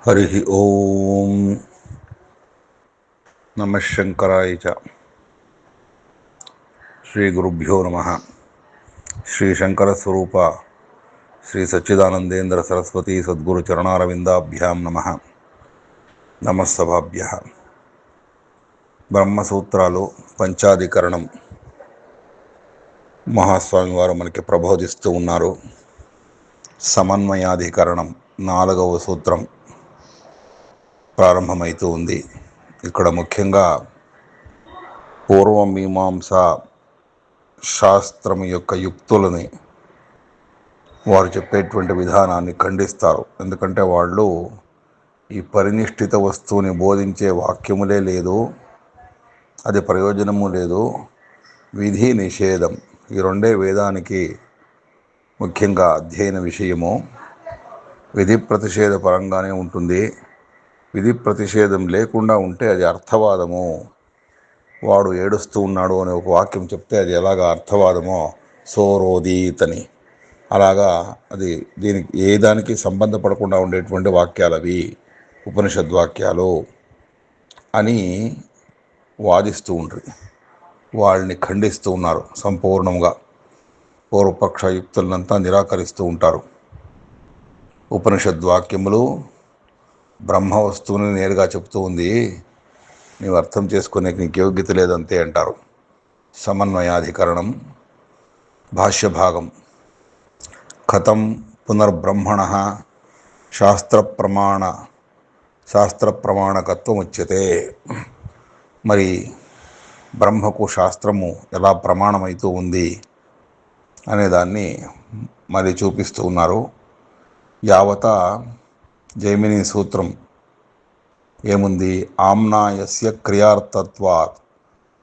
హరి ఓం నమ శంకరాయ చ. శ్రీ గురుభ్యో నమ. శ్రీ శంకర స్వరూప శ్రీ సచ్చిదానందేంద్ర సరస్వతి సద్గురు చరణారవిందాభ్యాం నమ. నమస్తభాభ్య. బ్రహ్మసూత్రాలు పంచాధికరణం మహాస్వామి వారు మనకి ప్రబోధిస్తూ ఉన్నారు. సమన్వయాధికరణం 4వ సూత్రం ప్రారంభమవుతూ ఉంది. ఇక్కడ ముఖ్యంగా పూర్వమీమాంస శాస్త్రం యొక్క యుక్తులని వారు చెప్పేటువంటి విధానాన్ని ఖండిస్తారు. ఎందుకంటే వాళ్ళు ఈ పరినిష్ఠిత వస్తువుని బోధించే వాక్యములే లేదు, అది ప్రయోజనము లేదు, విధి నిషేధం ఈ రెండే వేదానికి ముఖ్యంగా అధ్యయన విషయము. విధి ప్రతిషేధ పరంగానే ఉంటుంది. విధి ప్రతిషేధం లేకుండా ఉంటే అది అర్థవాదము. వాడు ఏడుస్తూ ఉన్నాడు అనే ఒక వాక్యం చెప్తే అది ఎలాగా అర్థవాదమో సోరోదీత్ అని, అలాగా అది దీనికి ఏ దానికి సంబంధపడకుండా ఉండేటువంటి వాక్యాలు అవి ఉపనిషద్వాక్యాలు అని వాదిస్తూ ఉంటారు. వాళ్ళని ఖండిస్తూ ఉన్నారు సంపూర్ణంగా. పూర్వపక్ష యుక్తులనంతా నిరాకరిస్తూ ఉంటారు. ఉపనిషద్వాక్యములు బ్రహ్మ వస్తువుని నేరుగా చెప్తూ ఉంది, నీవు అర్థం చేసుకునే నీకు యోగ్యత లేదంతే అంటారు. సమన్వయాధికరణం భాష్యభాగం. కథం పునర్బ్రహ్మణ శాస్త్రప్రమాణకత్వముచ్యతే. మరి బ్రహ్మకు శాస్త్రము ఎలా ప్రమాణమైతూ ఉంది అనేదాన్ని మరి చూపిస్తూ ఉన్నారు. యావత జైమిని సూత్రం ఏముంది? ఆమ్నాయస్య క్రియార్థత్వాత్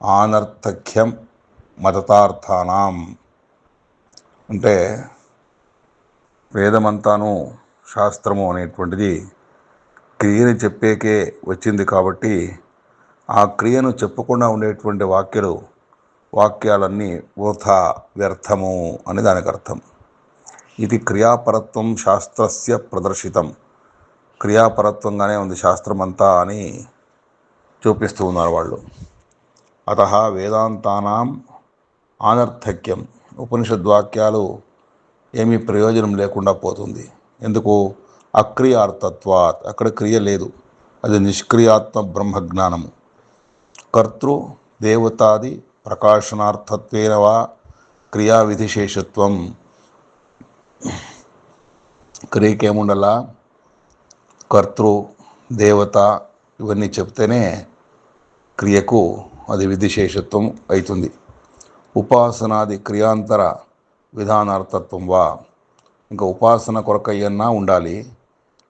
ఆనర్థక్యం మతతార్థానాం. అంటే వేదమంతాను శాస్త్రము అనేటువంటిది క్రియని చెప్పేకే వచ్చింది కాబట్టి ఆ క్రియను చెప్పకుండా ఉండేటువంటి వాక్యాలన్నీ వృథా, వ్యర్థము అని దానికి అర్థం. ఇది క్రియాపరత్వం శాస్త్రస్య ప్రదర్శితం. క్రియాపరత్వంగానే ఉంది శాస్త్రం అంతా అని చూపిస్తూ ఉన్నారు వాళ్ళు. అతః వేదాంతానాం ఆనర్థక్యం. ఉపనిషద్వాక్యాలు ఏమీ ప్రయోజనం లేకుండా పోతుంది. ఎందుకు? అక్రియార్థత్వాత్. అక్కడ క్రియ లేదు, అది నిష్క్రియాత్మ బ్రహ్మజ్ఞానము. కర్తృ దేవతాది ప్రకాశనార్థత్వేన వా క్రియా విధిశేషత్వం. క్రియకేముండలా కర్తృ దేవత ఇవన్నీ చెప్తేనే క్రియకు అది విధిశేషత్వం అవుతుంది. ఉపాసనాది క్రియాంతర విధానార్థత్వం వా. ఇంకా ఉపాసన కొరకయ్యన్నా ఉండాలి,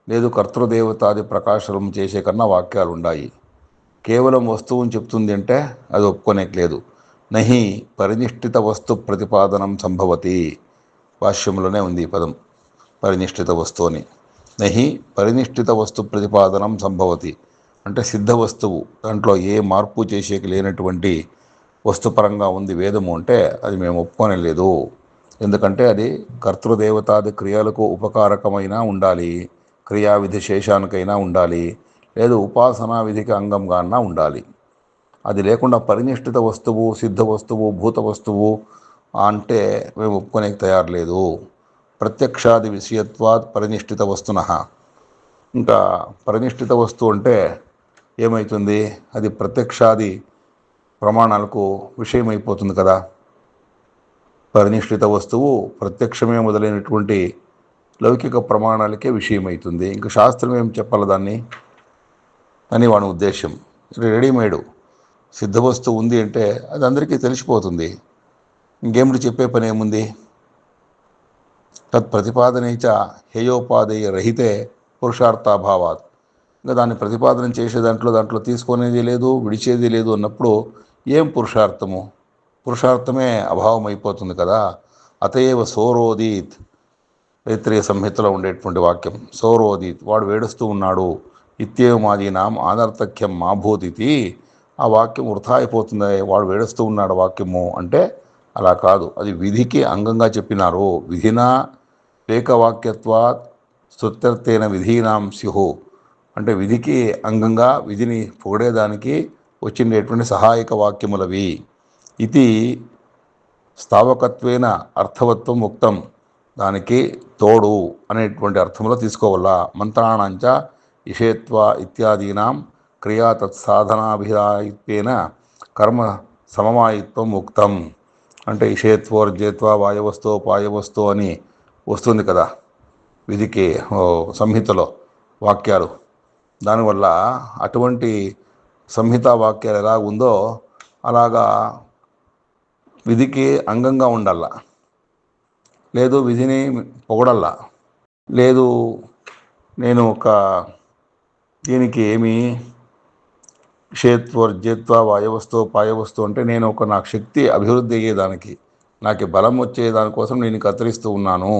లేదు కర్తృదేవతాది ప్రకాశనం చేసే కన్నా వాక్యాలు ఉండాయి. కేవలం వస్తువుని చెప్తుంది అంటే అది ఒప్పుకోనేట్లేదు. నహి పరినిష్ఠిత వస్తు ప్రతిపాదనం సంభవతి. భాష్యంలోనే ఉంది ఈ పదం, పరినిష్ఠిత వస్తువు అని. నహి పరినిష్ఠిత వస్తు ప్రతిపాదనం సంభవతి అంటే సిద్ధ వస్తువు, దాంట్లో ఏ మార్పు చేసేకి లేనటువంటి వస్తుపరంగా ఉంది వేదము అంటే అది మేము ఒప్పుకోనే లేదు. ఎందుకంటే అది కర్తృదేవతాది క్రియలకు ఉపకారకమైనా ఉండాలి, క్రియా విధి శేషానికైనా ఉండాలి, లేదు ఉపాసనా విధికి అంగంగా ఉండాలి. అది లేకుండా పరినిష్ఠిత వస్తువు, సిద్ధ వస్తువు, భూత వస్తువు అంటే మేము ఒప్పుకోనేకి తయారు లేదు. ప్రత్యక్షాది విషయత్వాత్ పరినిష్ఠిత వస్తున. ఇంకా పరినిష్ఠిత వస్తువు అంటే ఏమవుతుంది? అది ప్రత్యక్షాది ప్రమాణాలకు విషయమైపోతుంది కదా. పరినిష్ఠిత వస్తువు ప్రత్యక్షమే మొదలైనటువంటి లౌకిక ప్రమాణాలకే విషయమవుతుంది. ఇంకా శాస్త్రం ఏం చెప్పాలి దాన్ని అని వాడి ఉద్దేశం. రెడీమేడు సిద్ధ వస్తువు ఉంది అంటే అది అందరికీ తెలిసిపోతుంది, ఇంకేమిటి చెప్పే పని ఏముంది? తత్ప్రతిపాదనైచ హేయోపాదేయ రహితే పురుషార్థాభావాత్. ఇంకా దాన్ని ప్రతిపాదన చేసే దాంట్లో తీసుకునేది లేదు, విడిచేది లేదు అన్నప్పుడు ఏం పురుషార్థము? పురుషార్థమే అభావం అయిపోతుంది కదా. అతయేవ సోరోదీత్, తైత్రీయ సంహితలో ఉండేటువంటి వాక్యం సోరోదీత్, వాడు వేడుస్తూ ఉన్నాడు. ఇత్యేవమాదీనాం ఆనర్థక్యం మాభూతిథి. ఆ వాక్యం వృథా అయిపోతుంది, వాడు వేడుస్తూ ఉన్నాడు వాక్యము అంటే. అలా కాదు, అది విధికి అంగంగా చెప్పినారు. విధినా ఏకవాక్యత్వాత్ స్తుత్యర్థేన విధీనాం స్యుః అంటే విధికి అంగంగా విధిని పొగిడేదానికి వచ్చిండేటువంటి సహాయక వాక్యములవి. ఇది స్థావకత్వేన అర్థవత్వం ముక్తం, దానికి తోడు అనేటువంటి అర్థంలో తీసుకోవాలా. మంత్రాణంచ ఇషేత్వ ఇత్యాదీనాం క్రియా తత్సాధనాభిధాయిత్వేన కర్మ సమవాయిత్వం ముక్తం. అంటే ఇషేత్వోర్జేత్వ వాయవస్తో పాయవస్తో అని వస్తుంది కదా విధికి సంహితలో వాక్యాలు. దానివల్ల అటువంటి సంహితా వాక్యాలు ఎలా ఉందో అలాగా విధికి అంగంగా ఉండాల. లేదు విధిని పొగడల్లా. లేదు నేను ఒక దీనికి ఏమి క్షేత్వర్జేత్వ వాయవస్తు పాయవస్తు అంటే నేను ఒక నాకు శక్తి అభివృద్ధి అయ్యేదానికి, నాకు బలం వచ్చే దానికోసం నేను కత్తిరిస్తూ ఉన్నాను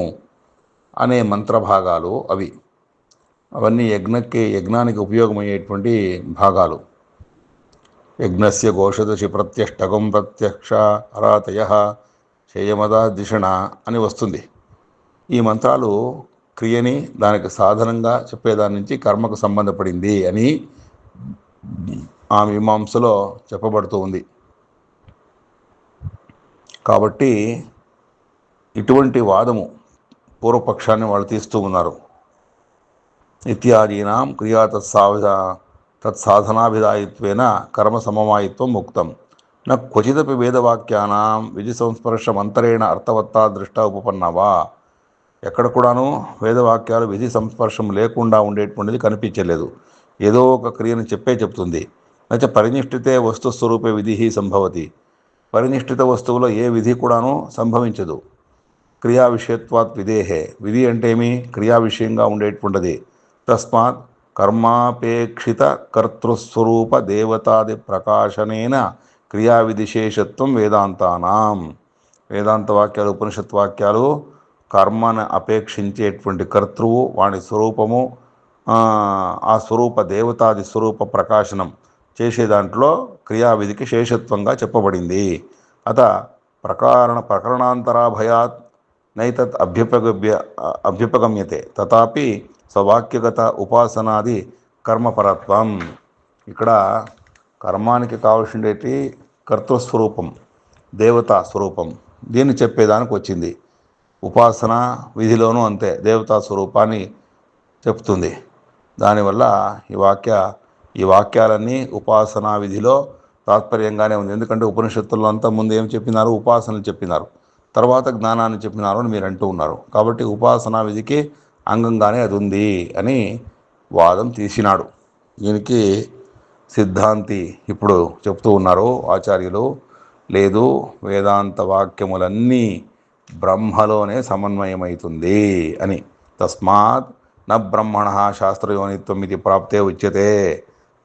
అనే మంత్రభాగాలు అవి. అవన్నీ యజ్ఞానికి ఉపయోగమయ్యేటువంటి భాగాలు. యజ్ఞస్య ఘోషదశి ప్రత్యష్టకం ప్రత్యక్ష అరాతయ చేయమద దిషణ అని వస్తుంది. ఈ మంత్రాలు క్రియని దానికి సాధనంగా చెప్పేదాని నుంచి కర్మకు సంబంధపడింది అని ఆ మీమాంసలో చెప్పబడుతూ ఉంది. కాబట్టి ఇటువంటి వాదము పూర్వపక్షాన్ని వాళ్ళు తీస్తూ ఉన్నారు. ఇత్యాదీనాం క్రియా తత్సాధనాభిధాయిత్వేన కర్మ సమవాయిత్వం ముక్తం న క్వచిదపి వేదవాక్యానాం విధి సంస్పర్శమంతరేణ అర్థవత్తా దృష్ట ఉపపన్నవా. ఎక్కడ కూడాను వేదవాక్యాలు విధి సంస్పర్శం లేకుండా ఉండేటువంటిది కనిపించలేదు. ఏదో ఒక క్రియను చెప్తుంది. నచ పరినిష్ఠితే వస్తుస్వరూపే విధి సంభవతి. పరినిష్ఠిత వస్తువులో ఏ విధి కూడాను సంభవించదు. క్రియా విషయత్వాత్ విధేహే. విధి అంటే ఏమి? క్రియా విషయంగా ఉండేటువంటిది. తస్మాత్ కర్మాపేక్షిత కర్తృస్వరూప దేవతాది ప్రకాశనేన క్రియా విధిశేషత్వం వేదాంతానాం. వేదాంత వాక్యాలు ఉపనిషత్ వాక్యాలు కర్మను అపేక్షించేటువంటి కర్తృవు, వాని స్వరూపము, ఆ స్వరూప దేవతాది స్వరూప ప్రకాశనం చేసే దాంట్లో క్రియావిధికి శేషత్వంగా చెప్పబడింది. అత ప్రకరణాంతరాభయాత్ నైతత్ అభ్యుపగమ్యతే తథాపి స్వవాక్యగత ఉపాసనాది కర్మపరత్వం. ఇక్కడ కర్మానికి కావాల్సినటువంటి కర్తృస్వరూపం, దేవతా స్వరూపం, దీన్ని చెప్పేదానికి వచ్చింది. ఉపాసన విధిలోనూ అంతే, దేవతా స్వరూపాన్ని చెప్తుంది. దానివల్ల ఈ వాక్యాలన్నీ ఉపాసనా విధిలో తాత్పర్యంగానే ఉంది. ఎందుకంటే ఉపనిషత్తుల్లో అంతా ముందు ఏం చెప్పినారు? ఉపాసనలు చెప్పినారు, తర్వాత జ్ఞానాన్ని చెప్పినారు అని మీరు అంటూ ఉన్నారు. కాబట్టి ఉపాసనా విధికి అంగంగానే అది ఉంది అని వాదం తీసినాడు. దీనికి సిద్ధాంతి ఇప్పుడు చెప్తూ ఉన్నారు ఆచార్యులు, లేదు వేదాంత వాక్యములన్నీ బ్రహ్మలోనే సమన్వయమవుతుంది అని. తస్మాత్ న బ్రహ్మణ శాస్త్రయోనిత్వం ఇది ప్రాప్తే ఉచ్యతే.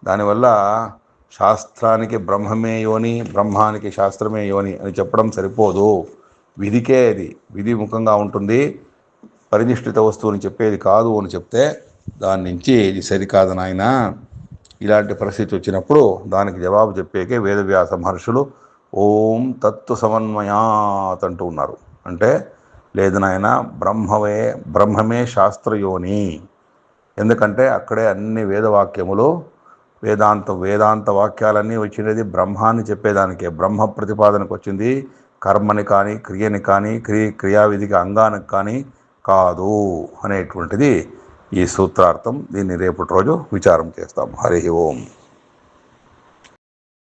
దానివల్ల శాస్త్రానికి బ్రహ్మమే యోని, బ్రహ్మానికి శాస్త్రమే యోని అని చెప్పడం సరిపోదు. విధికే అది విధి ముఖంగా ఉంటుంది, పరినిష్ఠిత వస్తువుని చెప్పేది కాదు అని చెప్తే దాని నుంచి ఇది సరికాదు నాయన. ఇలాంటి పరిస్థితి వచ్చినప్పుడు దానికి జవాబు చెప్పేకే వేదవ్యాస మహర్షులు ఓం తత్తు సమన్వయాత్ అంటూ ఉన్నారు. అంటే లేదు నాయన, బ్రహ్మమే శాస్త్రయోని. ఎందుకంటే అక్కడే అన్ని వేదవాక్యములు వేదాంత వాక్యాలన్నీ వచ్చినది బ్రహ్మాన్ని చెప్పేదానికే. బ్రహ్మ ప్రతిపాదనకు వచ్చింది కర్మని కానీ క్రియని కానీ క్రియావిధికి అంగానికి కానీ కాదు అనేటువంటిది ఈ సూత్రార్థం. దీన్ని రేపటి రోజు విచారం చేస్తాం. హరి ఓం.